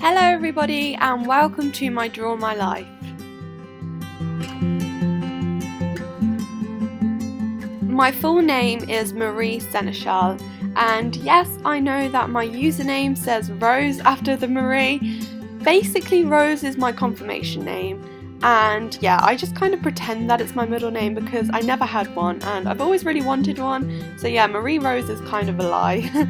Hello everybody and welcome to my Draw My Life. My full name is Marie Seneschal, and yes, I know that my username says Rose after the Marie. Basically Rose is my confirmation name, and yeah, I just kind of pretend that it's my middle name because I never had one and I've always really wanted one, so yeah, Marie Rose is kind of a lie.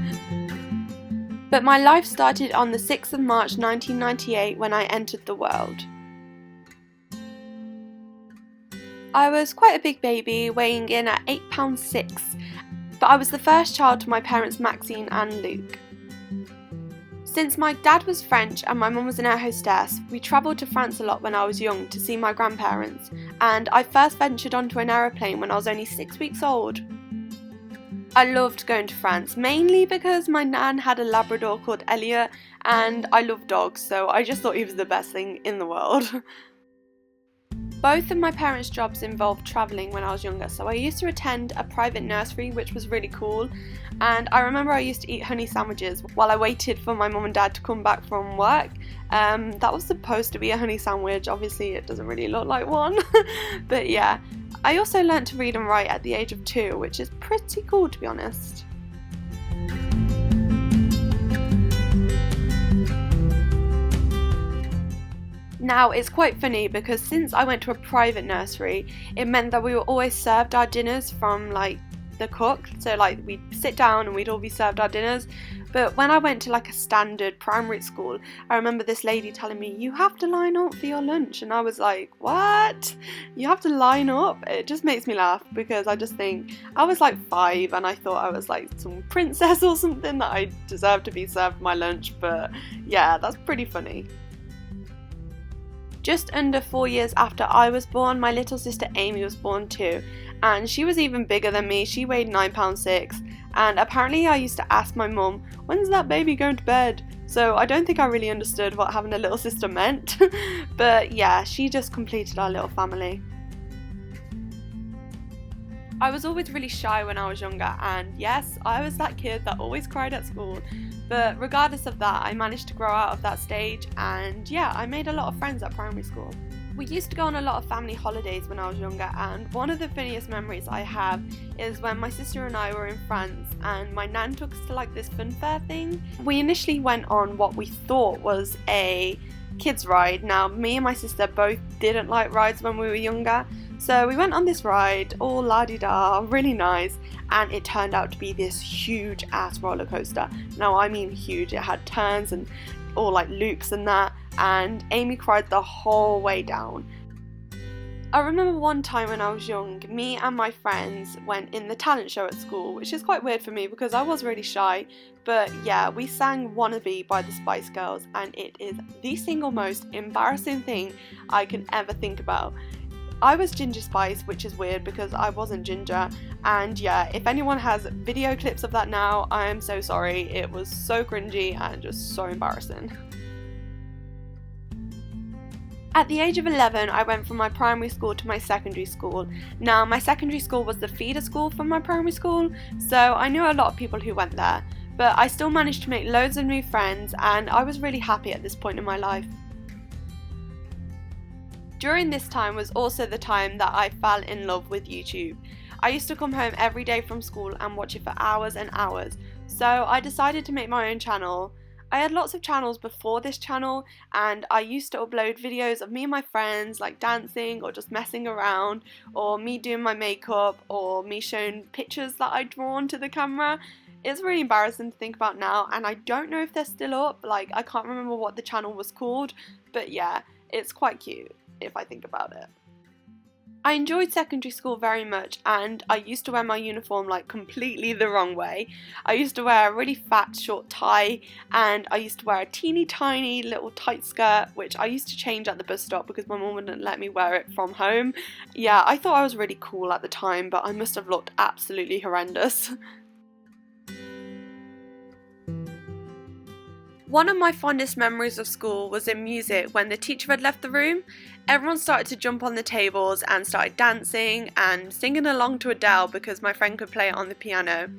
But my life started on the 6th of March 1998 when I entered the world. I was quite a big baby, weighing in at 8'6", but I was the first child to my parents Maxine and Luke. Since my dad was French and my mum was an air hostess, we travelled to France a lot when I was young to see my grandparents, and I first ventured onto an aeroplane when I was only 6 weeks old. I loved going to France, mainly because my nan had a Labrador called Elliot, and I love dogs, so I just thought he was the best thing in the world. Both of my parents' jobs involved travelling when I was younger, so I used to attend a private nursery, which was really cool, and I remember I used to eat honey sandwiches while I waited for my mum and dad to come back from work. That was supposed to be a honey sandwich, obviously it doesn't really look like one, but yeah. I also learnt to read and write at the age of 2, which is pretty cool to be honest. Now it's quite funny because since I went to a private nursery, it meant that we were always served our dinners from like the cook, so like we'd sit down and we'd all be served our dinners. But when I went to like a standard primary school, I remember this lady telling me, you have to line up for your lunch, and I was like, what? You have to line up? It just makes me laugh because I just think, I was like 5 and I thought I was like some princess or something that I deserved to be served my lunch, but yeah, that's pretty funny. Just under 4 years after I was born, my little sister Amy was born too, and she was even bigger than me. She weighed 9'6", and apparently I used to ask my mum, when's that baby going to bed? So I don't think I really understood what having a little sister meant, but yeah, she just completed our little family. I was always really shy when I was younger, and yes, I was that kid that always cried at school, but regardless of that, I managed to grow out of that stage, and yeah, I made a lot of friends at primary school. We used to go on a lot of family holidays when I was younger, and one of the funniest memories I have is when my sister and I were in France and my nan took us to like this fun fair thing. We initially went on what we thought was a kids ride. Now me and my sister both didn't like rides when we were younger, so we went on this ride, all la-di-da, really nice, and it turned out to be this huge ass roller coaster. Now I mean huge, it had turns and all like loops and that, and Amy cried the whole way down. I remember one time when I was young, me and my friends went in the talent show at school, which is quite weird for me because I was really shy, but yeah, we sang Wannabe by the Spice Girls, and it is the single most embarrassing thing I can ever think about. I was Ginger Spice, which is weird because I wasn't Ginger, and yeah, if anyone has video clips of that now, I am so sorry. It was so cringy and just so embarrassing. At the age of 11, I went from my primary school to my secondary school. Now, my secondary school was the feeder school from my primary school, so I knew a lot of people who went there, but I still managed to make loads of new friends, and I was really happy at this point in my life. During this time was also the time that I fell in love with YouTube. I used to come home every day from school and watch it for hours and hours, so I decided to make my own channel. I had lots of channels before this channel, and I used to upload videos of me and my friends like dancing or just messing around, or me doing my makeup, or me showing pictures that I'd drawn to the camera. It's really embarrassing to think about now, and I don't know if they're still up. Like, I can't remember what the channel was called, but yeah, it's quite cute if I think about it. I enjoyed secondary school very much, and I used to wear my uniform like completely the wrong way. I used to wear a really fat short tie, and I used to wear a teeny tiny little tight skirt, which I used to change at the bus stop because my mum wouldn't let me wear it from home. Yeah, I thought I was really cool at the time, but I must have looked absolutely horrendous. One of my fondest memories of school was in music. When the teacher had left the room, everyone started to jump on the tables and started dancing and singing along to Adele because my friend could play it on the piano.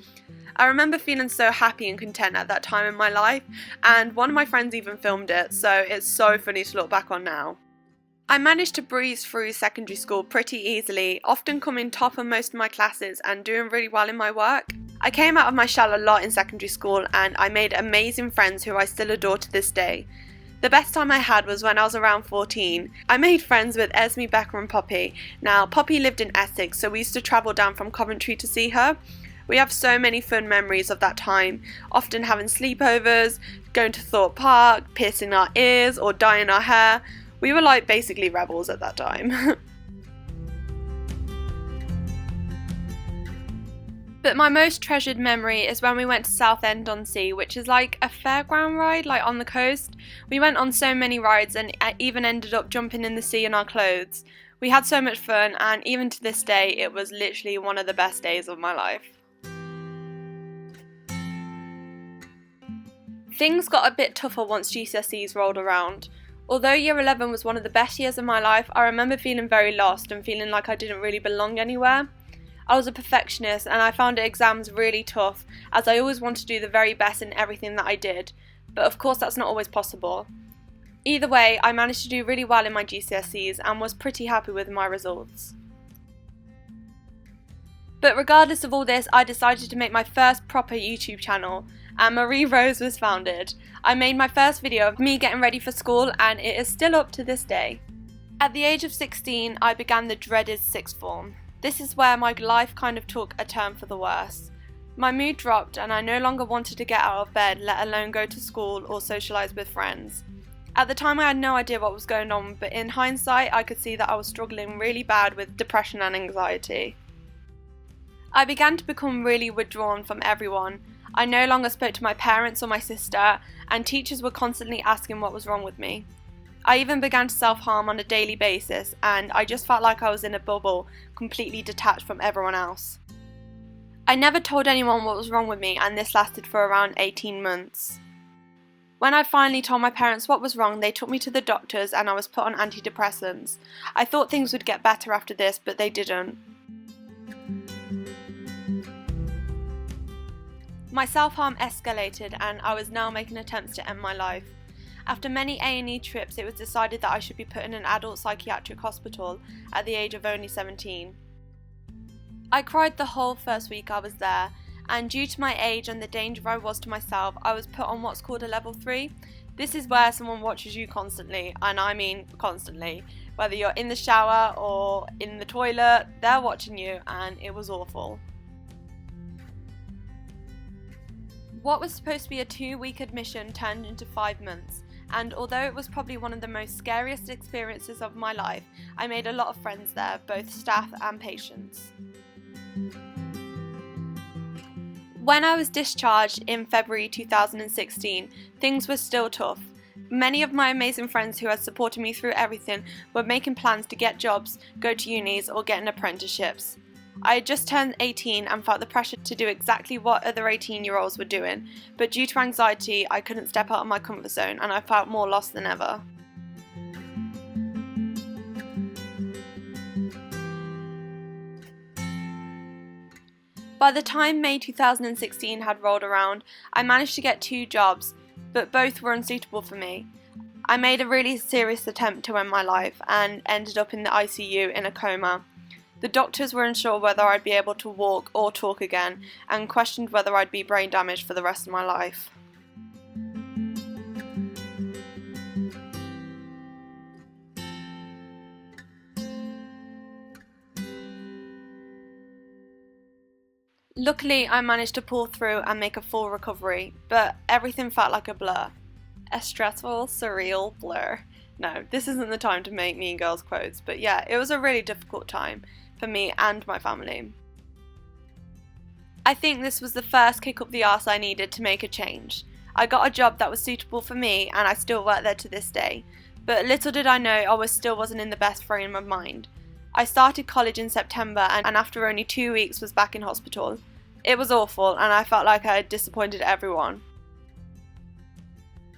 I remember feeling so happy and content at that time in my life, and one of my friends even filmed it, so it's so funny to look back on now. I managed to breeze through secondary school pretty easily, often coming top of most of my classes and doing really well in my work. I came out of my shell a lot in secondary school and I made amazing friends who I still adore to this day. The best time I had was when I was around 14. I made friends with Esme, Becca and Poppy. Now, Poppy lived in Essex, so we used to travel down from Coventry to see her. We have so many fun memories of that time, often having sleepovers, going to Thorpe Park, piercing our ears or dyeing our hair. We were like basically rebels at that time. But my most treasured memory is when we went to Southend-on-Sea, which is like a fairground ride, like on the coast. We went on so many rides and even ended up jumping in the sea in our clothes. We had so much fun, and even to this day, it was literally one of the best days of my life. Things got a bit tougher once GCSEs rolled around. Although year 11 was one of the best years of my life, I remember feeling very lost and feeling like I didn't really belong anywhere. I was a perfectionist and I found exams really tough, as I always wanted to do the very best in everything that I did, but of course that's not always possible. Either way, I managed to do really well in my GCSEs and was pretty happy with my results. But regardless of all this, I decided to make my first proper YouTube channel, and Marie Rose was founded. I made my first video of me getting ready for school and it is still up to this day. At the age of 16, I began the dreaded sixth form. This is where my life kind of took a turn for the worse. My mood dropped and I no longer wanted to get out of bed, let alone go to school or socialise with friends. At the time I had no idea what was going on, but in hindsight I could see that I was struggling really bad with depression and anxiety. I began to become really withdrawn from everyone. I no longer spoke to my parents or my sister, and teachers were constantly asking what was wrong with me. I even began to self-harm on a daily basis, and I just felt like I was in a bubble, completely detached from everyone else. I never told anyone what was wrong with me, and this lasted for around 18 months. When I finally told my parents what was wrong, they took me to the doctors and I was put on antidepressants. I thought things would get better after this, but they didn't. My self-harm escalated and I was now making attempts to end my life. After many A&E trips, it was decided that I should be put in an adult psychiatric hospital at the age of only 17. I cried the whole first week I was there, and due to my age and the danger I was to myself, I was put on what's called a level 3. This is where someone watches you constantly, and I mean constantly. Whether you're in the shower or in the toilet, they're watching you, and it was awful. What was supposed to be a 2-week admission turned into 5 months, and although it was probably one of the most scariest experiences of my life, I made a lot of friends there, both staff and patients. When I was discharged in February 2016, things were still tough. Many of my amazing friends who had supported me through everything were making plans to get jobs, go to unis or get apprenticeships. I had just turned 18 and felt the pressure to do exactly what other 18-year-olds were doing, but due to anxiety I couldn't step out of my comfort zone and I felt more lost than ever. By the time May 2016 had rolled around, I managed to get 2 jobs, but both were unsuitable for me. I made a really serious attempt to end my life and ended up in the ICU in a coma. The doctors were unsure whether I'd be able to walk or talk again and questioned whether I'd be brain damaged for the rest of my life. Luckily, I managed to pull through and make a full recovery, but everything felt like a blur. A stressful, surreal blur. No, this isn't the time to make Mean Girls quotes, but yeah, it was a really difficult time for me and my family. I think this was the first kick up the arse I needed to make a change. I got a job that was suitable for me and I still work there to this day, but little did I know I still wasn't in the best frame of mind. I started college in September and after only 2 weeks was back in hospital. It was awful and I felt like I had disappointed everyone.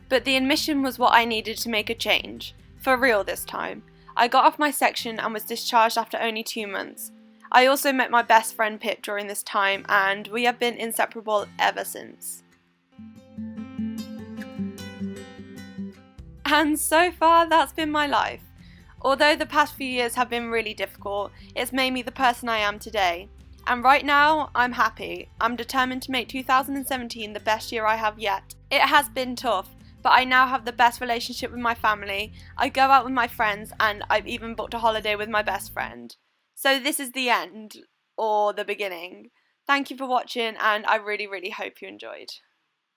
But the admission was what I needed to make a change. For real this time. I got off my section and was discharged after only 2 months. I also met my best friend Pip during this time, and we have been inseparable ever since. And so far, that's been my life. Although the past few years have been really difficult, it's made me the person I am today. And right now, I'm happy. I'm determined to make 2017 the best year I have yet. It has been tough, but I now have the best relationship with my family. I go out with my friends, and I've even booked a holiday with my best friend. So this is the end, or the beginning. Thank you for watching, and I really, really hope you enjoyed.